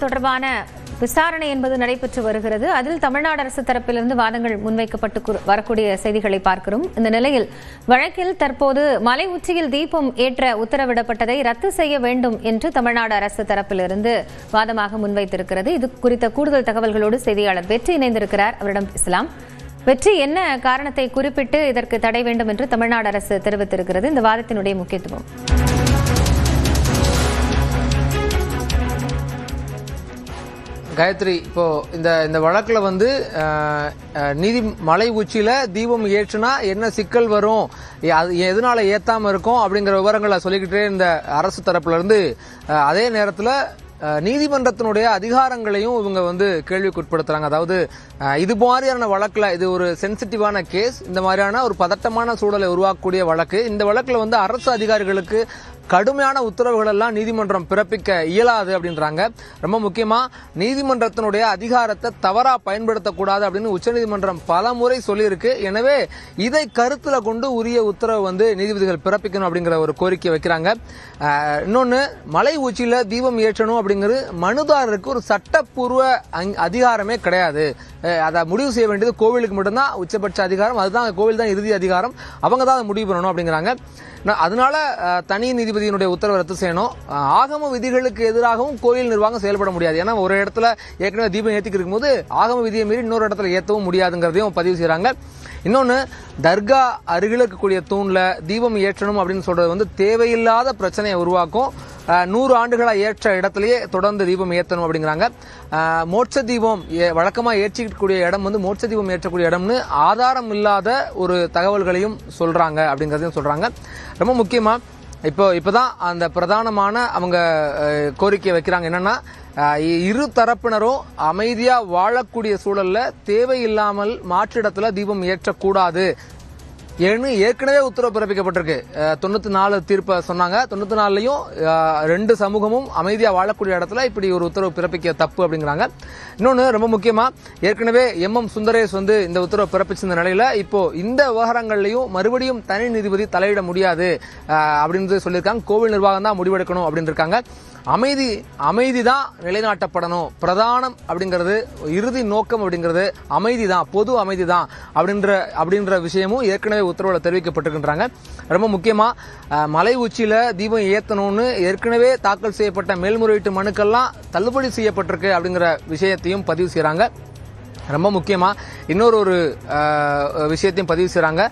தொடர்பான விசாரணை என்பது நடைபெற்று வருகிறது. அதில் தமிழ்நாடு அரசு தரப்பிலிருந்து வாதங்கள் முன்வைக்கப்பட்டு வரக்கூடிய செய்திகளை பார்க்கிறோம். இந்த நிலையில் வழக்கில் தற்போது மலை உச்சியில் தீபம் ஏற்ற உத்தரவிடப்பட்டதை ரத்து செய்ய வேண்டும் என்று தமிழ்நாடு அரசு தரப்பிலிருந்து வாதமாக முன்வைத்திருக்கிறது. இது குறித்த கூடுதல் தகவல்களோடு செய்தியாளர் வெற்றி இணைந்திருக்கிறார். அவரிடம் பேசலாம். வெற்றி, என்ன காரணத்தை குறிப்பிட்டு இதற்கு தடை வேண்டும் என்று தமிழ்நாடு அரசு தெரிவித்திருக்கிறது? இந்த வாதத்தினுடைய முக்கியத்துவம். காயத்ரி, இப்போ இந்த வழக்குல நீதி மலை உச்சியில தீபம் ஏற்றுனா என்ன சிக்கல் வரும், எதனால ஏத்தாம இருக்கும் அப்படிங்கிற விவரங்களை சொல்லிக்கிட்டே இந்த அரசு தரப்புல இருந்து அதே நேரத்துல நீதிமன்றத்தினுடைய அதிகாரங்களையும் இவங்க கேள்விக்குட்படுத்துறாங்க. அதாவது இது மாதிரியான வழக்குல இது ஒரு சென்சிட்டிவான கேஸ், இந்த மாதிரியான ஒரு பதட்டமான சூழலை உருவாக்கக்கூடிய வழக்கு. இந்த வழக்குல அரசு அதிகாரிகளுக்கு கடுமையான உத்தரவுகள் எல்லாம் நீதிமன்றம் பிறப்பிக்க இயலாது அப்படின்றாங்க. ரொம்ப முக்கியமா நீதிமன்றத்தினுடைய அதிகாரத்தை தவறா பயன்படுத்தக்கூடாது அப்படின்னு உச்சநீதிமன்றம் பல முறை சொல்லியிருக்கு. எனவே இதை கருத்துல கொண்டு உரிய உத்தரவு நீதிபதிகள் பிறப்பிக்கணும் அப்படிங்கிற ஒரு கோரிக்கை வைக்கிறாங்க. இன்னொன்னு, மலை உச்சியில தீபம் ஏற்றணும் அப்படிங்கிறது மனுதாரருக்கு ஒரு சட்டப்பூர்வ அதிகாரமே கிடையாது. அதை முடிவு செய்ய வேண்டியது கோவிலுக்கு மட்டும்தான் உச்சபட்ச அதிகாரம். அதுதான் கோவில் தான் இறுதி அதிகாரம். அவங்க தான் அதை முடிவு பண்ணணும் அப்படிங்கிறாங்க. அதனால தனி நீதிபதியினுடைய உத்தரவை ரத்து செய்யணும். ஆகம விதிகளுக்கு எதிராகவும் கோயில் நிர்வாகம் செயல்பட முடியாது. ஏன்னா ஒரு இடத்துல ஏற்கனவே தீபம் ஏற்றிக்கு இருக்கும்போது ஆகம விதியை மீறி இன்னொரு இடத்துல ஏற்றவும் முடியாதுங்கிறதையும் பதிவு செய்யறாங்க. இன்னொன்னு, தர்கா அருகில் இருக்கக்கூடிய தூண்ல தீபம் ஏற்றணும் அப்படின்னு சொல்றது தேவையில்லாத பிரச்சனையை உருவாக்கும். 100 ஆண்டுகளா ஏற்ற இடத்திலேயே தொடர்ந்து தீபம் ஏற்றணும் அப்படிங்கிறாங்க. மோட்ச தீபம் வழக்கமா ஏற்றிக்கூடிய இடம் மோட்ச தீபம் ஏற்றக்கூடிய இடம்னு ஆதாரம் இல்லாத ஒரு தகவல்களையும் சொல்றாங்க அப்படிங்கறதையும் சொல்றாங்க. ரொம்ப முக்கியமா இப்பதான் அந்த பிரதானமான அவங்க கோரிக்கை வைக்கிறாங்க. என்னன்னா, இரு தரப்பினரும் அமைதியா வாழக்கூடிய சூழல்ல தேவையில்லாமல் மாற்றிடத்துல தீபம் ஏற்றக்கூடாது ஏற்கனவே உத்தரவு பிறப்பிக்கப்பட்டிருக்கு. 94 தீர்ப்பை சொன்னாங்க. 94லையும் 2 சமூகமும் அமைதியா வாழக்கூடிய இடத்துல இப்படி ஒரு உத்தரவு பிறப்பிக்க தப்பு அப்படிங்கிறாங்க. இன்னொன்னு, ரொம்ப முக்கியமா ஏற்கனவே எம் சுந்தரேஷ் இந்த உத்தரவு பிறப்பிச்சிருந்த நிலையில இப்போ இந்த விவகாரங்கள்லயும் மறுபடியும் தனி நீதிபதி தலையிட முடியாது அப்படின்னு சொல்லியிருக்காங்க. கோவில் நிர்வாகம் தான் முடிவெடுக்கணும் அப்படின்னு இருக்காங்க. அமைதி தான் நிலைநாட்டப்படணும். பிரதானம் அப்படிங்கிறது, இறுதி நோக்கம் அப்படிங்கிறது அமைதி தான், பொது அமைதி தான் அப்படின்ற விஷயமும் ஏற்கனவே உத்தரவுல தெரிவிக்கப்பட்டிருக்கின்றாங்க. ரொம்ப முக்கியமா மலை உச்சியில தீபம் ஏத்தணும்னு ஏற்கனவே தாக்கல் செய்யப்பட்ட மேல்முறையீட்டு மனுக்கள்லாம் தள்ளுபடி செய்யப்பட்டிருக்கு அப்படிங்கிற விஷயத்தையும் பதிவு செய்யறாங்க. ரொம்ப முக்கியமா இன்னொரு விஷயத்தையும் பதிவு செய்யறாங்க.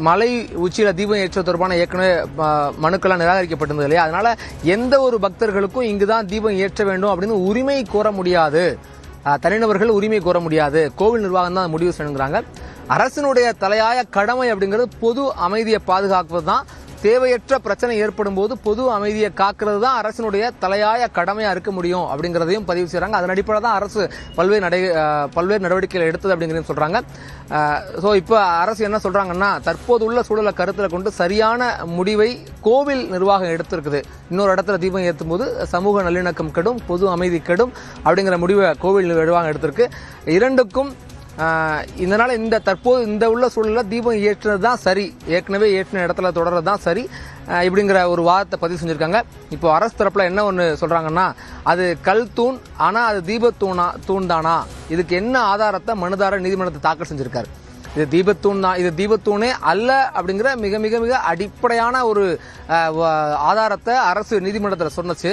மலை உச்சியில தீபம் ஏற்ற தொடர்பான ஏற்கனவே மனுக்கெல்லாம் நிராகரிக்கப்பட்டிருந்தது இல்லையா, அதனால எந்த ஒரு பக்தர்களுக்கும் இங்குதான் தீபம் ஏற்ற வேண்டும் அப்படின்னு உரிமை கோர முடியாது. தனிநபர்கள் உரிமை கோர முடியாது. கோவில் நிர்வாகம் தான் முடிவு செய்யணுங்கிறாங்க. அரசினுடைய தலையாய கடமை அப்படிங்கிறது பொது அமைதியை பாதுகாப்பது தான். தேவையற்ற பிரச்சனை ஏற்படும் போது பொது அமைதியை காக்கிறது தான் அரசினுடைய தலையாய கடமையா இருக்க முடியும் அப்படிங்கறதையும் பதிவு செய்யறாங்க. அதன் அடிப்படையில் தான் அரசு பல்வேறு நடவடிக்கைகள் எடுத்தது அப்படிங்கறதையும் சொல்றாங்க. சோ இப்ப அரசு என்ன சொல்றாங்கன்னா, தற்போது உள்ள சூழலை கருத்துல கொண்டு சரியான முடிவை கோவில் நிர்வாகம் எடுத்திருக்குது. இன்னொரு இடத்துல தீபம் ஏற்றும் போது சமூக நல்லிணக்கம் கெடும், பொது அமைதி கெடும் அப்படிங்கிற முடிவை கோவில் நிர்வாகம் எடுத்திருக்கு. இரண்டுக்கும் இதனால தற்போது இந்த உள்ள சூழல்ல தீபம் ஏற்றுறது தான் சரி, ஏற்கனவே ஏற்றின இடத்துல தொடர்றது தான் சரி இப்படிங்கிற ஒரு வாதத்தை பதிவு செஞ்சிருக்காங்க. இப்போ அரசு தரப்புல என்ன ஒண்ணு சொல்றாங்கன்னா, அது கல் தூண், ஆனா அது தீபத்தூண் தானா, இதுக்கு என்ன ஆதாரத்தை மனுதாரர் நீதிமன்றத்தை தாக்கல் செஞ்சிருக்காரு. இது தீபத்தூண் தான், இது தீபத்தூணே அல்ல அப்படிங்கிற மிக மிக மிக அடிப்படையான ஒரு ஆதாரத்தை அரசு நீதிமன்றத்தில் சொன்னச்சு.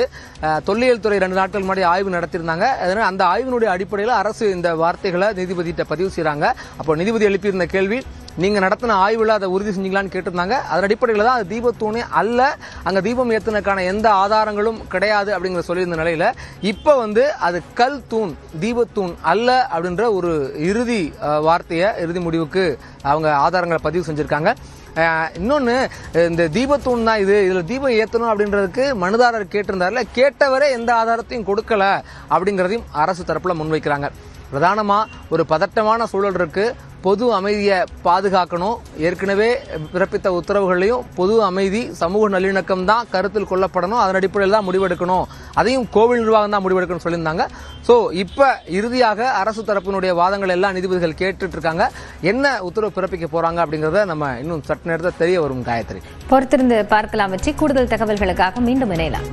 தொல்லியல் துறை 2 நாட்கள் முன்னாடி ஆய்வு நடத்தியிருந்தாங்க. அதனால அந்த ஆய்வினுடைய அடிப்படையில் அரசு இந்த வார்த்தைகளை நீதிபதியிட்ட பதிவு செய்யறாங்க. அப்போ நீதிபதி எழுப்பியிருந்த கேள்வி, நீங்க நடத்தின ஆய்வுல அதை உறுதி செஞ்சீங்களான்னு கேட்டிருந்தாங்க. அதன் அடிப்படையில் தான் அது தீபத்தூணே அல்ல, அங்க தீபம் ஏத்துனதுக்கான எந்த ஆதாரங்களும் கிடையாது அப்படிங்கிற சொல்லியிருந்த நிலையில இப்ப அது கல் தூண், தீபத்தூண் அல்ல அப்படின்ற ஒரு இறுதி வார்த்தையை, இறுதி முடிவுக்கு அவங்க ஆதாரங்களை பதிவு செஞ்சிருக்காங்க. இன்னொன்னு, இந்த தீபத்தூண் தான் இதுல தீபம் ஏத்தணும் அப்படின்றதுக்கு மனுதாரர் கேட்டிருந்தாருல, கேட்டவரே எந்த ஆதாரத்தையும் கொடுக்கல அப்படிங்கறதையும் அரசு தரப்புல முன்வைக்கிறாங்க. பிரதானமா ஒரு பதட்டமான சூழல் இருக்கு, பொது அமைதியை பாதுகாக்கணும். ஏற்கனவே பிறப்பித்த உத்தரவுகளையும் பொது அமைதி, சமூக நல்லிணக்கம் தான் கருத்தில் கொள்ளப்படணும். அதன் அடிப்படையில் தான் முடிவெடுக்கணும். அதையும் கோவில் நிர்வாகம் தான் முடிவெடுக்கணும் சொல்லியிருந்தாங்க. சோ இப்ப இறுதியாக அரசு தரப்பினுடைய வாதங்கள் எல்லாம் நீதிபதிகள் கேட்டுட்டு இருக்காங்க. என்ன உத்தரவு பிறப்பிக்க போறாங்க அப்படிங்கறத நம்ம இன்னும் சற்று நேரத்தில் தெரிய வரும். காயத்ரி, பொறுத்திருந்து பார்க்கலாம். வச்சு கூடுதல் தகவல்களுக்காக மீண்டும் இணையலாம்.